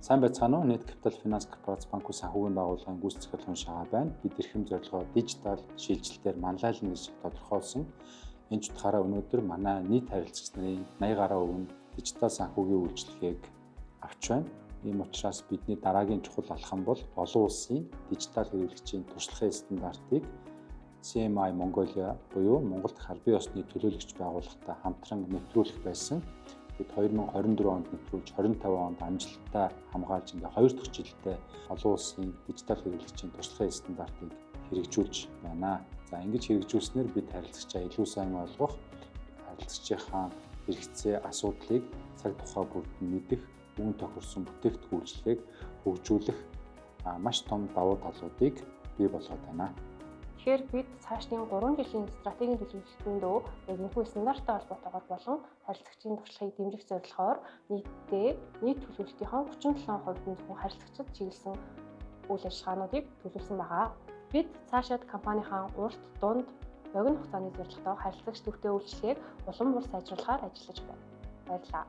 Сайн байцгаана уу? Net Capital Finance Corporates банкуй санхүүгийн байгууллагын гүйцэтгэх хүн шагаа байна. Бид эрхэм зорилгоо дижитал шилжилтээр манлайлна гэж тодорхойлсон. Энэ ч утгаараа өнөөдөр манай нийт харилцагч нарын 80 гаруй өвн дижитал санхүүгийн үйлчилгээг авч байна. Ийм учраас бидний дараагийн чухал алхам бол олон улсын дижитал хэрэглэгчийн туршлагын стандартыг CMI Mongolia буюу Монгол дахь албан ёсны төлөөлөгч байгууллагатай хамтран нэвтрүүлэх байсан. 2024 онд нэвтрүүлж 25 онд амжилттай хамгаалж ингээ 2 дахь жилдээ олон улсын дижитал хэрэглэгчийн туршлагын стандартыг хэрэгжүүлж байна. За ингэж хэрэгжүүлснээр бид харилцагчаа илүү сайн ойлгох, харилцагчийнхаа хэрэгцээ, асуудлыг цаг тухай бүрдэн мэдэх, үүн тохирсон бүтээгдэхүүн үйлчилгээг хөгжүүлэх маш том давуу талуудыг бий болгоод байна. Тэгэхээр бид цаашдын 3 жилийн стратегийн төлөвлөлтөндөө яг энэхүү стандарттай холбоотойгоор болон харилцагчийн туршлагыг дэмжих зорилгоор нийт төлөвлөлтийнхөө 37% нь зөвхөн харилцагчид чиглэсэн үйл ажиллагаануудыг төлөвлөсөн байгаа. Бид цаашид компанийнхаа урт, дунд, богино хугацааны зорилготой харилцагч төвтэй үйлчлэгийг улам бүр сайжруулахаар ажиллаж байна. Баярлалаа.